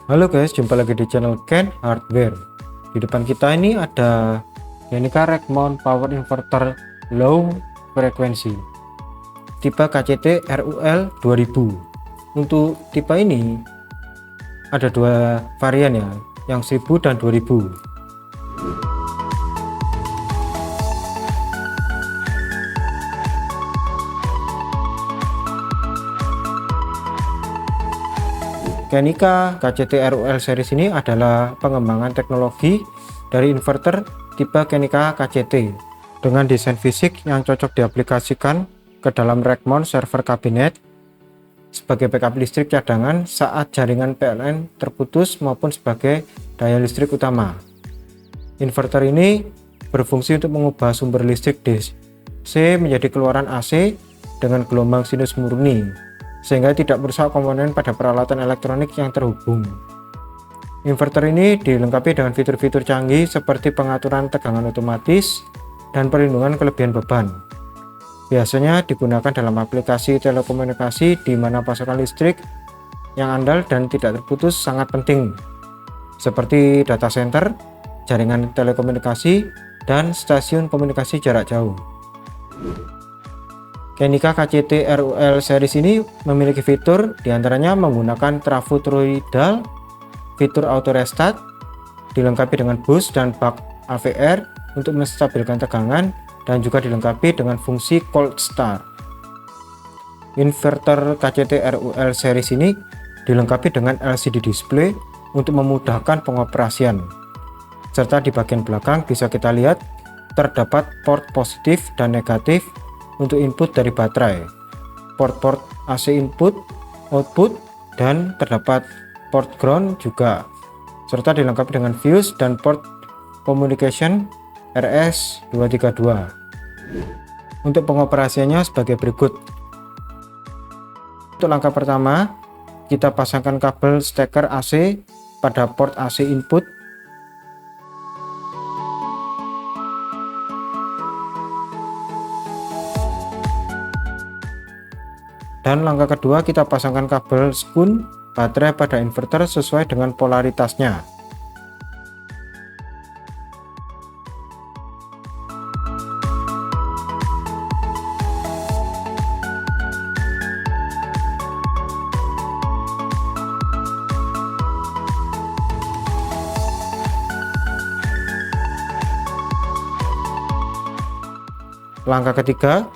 Halo guys, jumpa lagi di channel Ken Hardware. Di depan kita ini ada Kenica Rackmount Power Inverter Low Frequency tipe KCT RUL 2000. Untuk tipe ini ada dua varian ya, yang 1000 dan 2000. Kenica KCT RUL series ini adalah pengembangan teknologi dari inverter tipe Kenica KCT dengan desain fisik yang cocok diaplikasikan ke dalam rack mount server kabinet sebagai backup listrik cadangan saat jaringan PLN terputus maupun sebagai daya listrik utama. Inverter ini berfungsi untuk mengubah sumber listrik DC menjadi keluaran AC dengan gelombang sinus murni, sehingga tidak merusak komponen pada peralatan elektronik yang terhubung. Inverter ini dilengkapi dengan fitur-fitur canggih seperti pengaturan tegangan otomatis dan perlindungan kelebihan beban. Biasanya digunakan dalam aplikasi telekomunikasi di mana pasokan listrik yang andal dan tidak terputus sangat penting, seperti data center, jaringan telekomunikasi, dan stasiun komunikasi jarak jauh. Kenica KCT RUL series ini memiliki fitur diantaranya menggunakan trafo toroidal, fitur auto restart, dilengkapi dengan boost dan buck AVR untuk menstabilkan tegangan, dan juga dilengkapi dengan fungsi cold start. Inverter KCT RUL series ini dilengkapi dengan LCD display untuk memudahkan pengoperasian, serta di bagian belakang bisa kita lihat terdapat port positif dan negatif untuk input dari baterai, port AC input, output, dan terdapat port ground juga, serta dilengkapi dengan fuse dan port communication RS232. Untuk pengoperasiannya sebagai berikut. Untuk langkah pertama, kita pasangkan kabel steker AC pada port AC input. Dan langkah kedua, kita pasangkan kabel skun baterai pada inverter sesuai dengan polaritasnya. Langkah ketiga,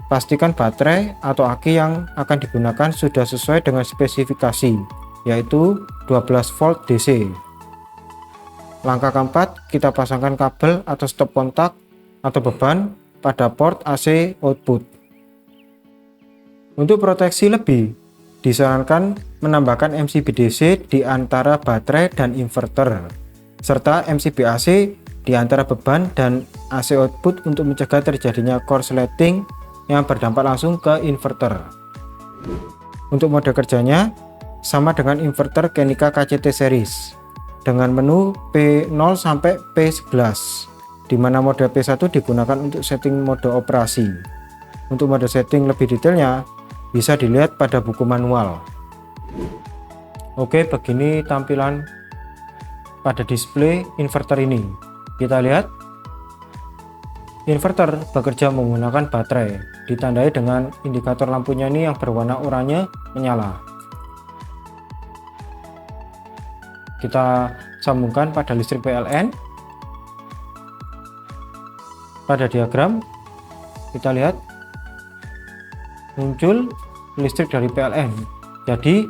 pastikan baterai atau aki yang akan digunakan sudah sesuai dengan spesifikasi, yaitu 12 volt DC. Langkah keempat, kita pasangkan kabel atau stop kontak atau beban pada port AC output. Untuk proteksi lebih, disarankan menambahkan MCB DC di antara baterai dan inverter, serta MCB AC di antara beban dan AC output untuk mencegah terjadinya korsleting yang berdampak langsung ke inverter. Untuk mode kerjanya sama dengan inverter Kenica KCT series dengan menu P0 sampai P11, di mana mode P1 digunakan untuk setting mode operasi. Untuk mode setting lebih detailnya bisa dilihat pada buku manual. Oke, begini tampilan pada display inverter ini. Kita lihat inverter bekerja menggunakan baterai, ditandai dengan indikator lampunya ini yang berwarna oranye menyala. Kita sambungkan pada listrik PLN. Pada diagram kita lihat muncul listrik dari PLN. Jadi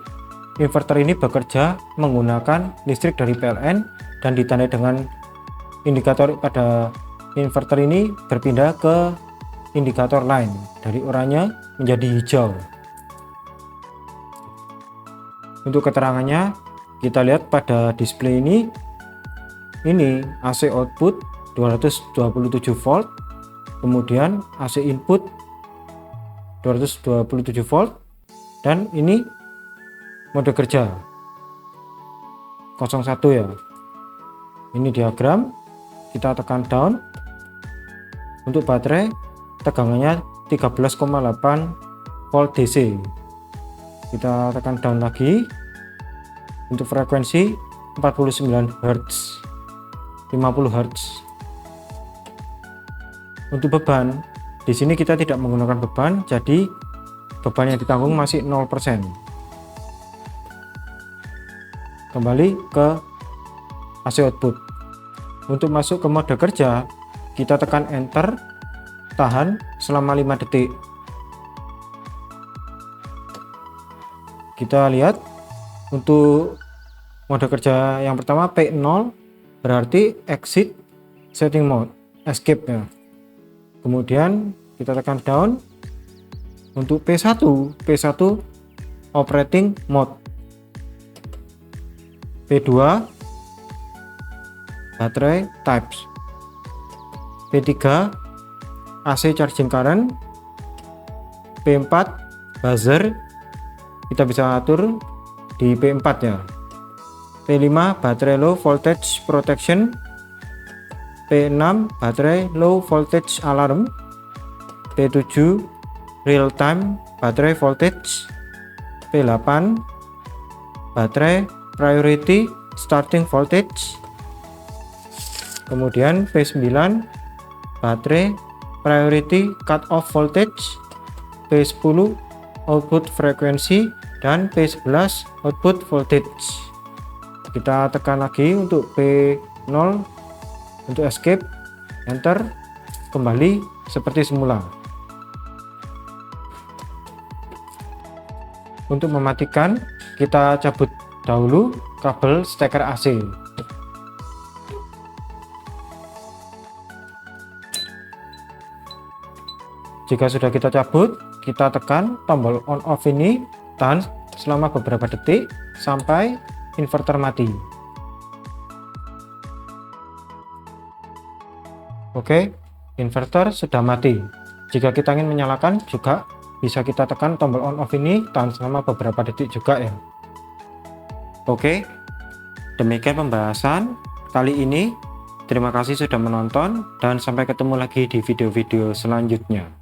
inverter ini bekerja menggunakan listrik dari PLN dan ditandai dengan indikator pada inverter ini berpindah ke indikator lain dari oranye menjadi hijau. Untuk keterangannya kita lihat pada display ini AC output 227 volt, kemudian AC input 227 volt, dan ini mode kerja 01 ya. Ini diagram, kita tekan down. Untuk baterai tegangannya 13,8 volt DC. Kita tekan down lagi. Untuk frekuensi 49 Hz, 50 Hz. Untuk beban, di sini kita tidak menggunakan beban, jadi beban yang ditanggung masih 0%. Kembali ke AC output. Untuk masuk ke mode kerja, kita tekan enter, tahan selama 5 detik. Kita lihat untuk mode kerja yang pertama P0 berarti exit setting mode, escape ya. Kemudian kita tekan down. Untuk P1 operating mode. P2 baterai types. P3 AC charging current. P4 buzzer, kita bisa atur di P4 ya. P5 baterai low voltage protection. P6 baterai low voltage alarm. P7 real time baterai voltage. P8 baterai priority starting voltage. Kemudian P9 baterai priority cut off voltage. P10 output frekuensi dan P11 output voltage. Kita tekan lagi untuk P0 untuk escape, enter, kembali seperti semula. Untuk mematikan, kita cabut dahulu kabel steker AC. Jika sudah kita cabut, kita tekan tombol on off ini, tahan selama beberapa detik sampai inverter mati. Oke, inverter sudah mati. Jika kita ingin menyalakan juga bisa kita tekan tombol on off ini, tahan selama beberapa detik juga ya. Oke, demikian pembahasan kali ini. Terima kasih sudah menonton dan sampai ketemu lagi di video-video selanjutnya.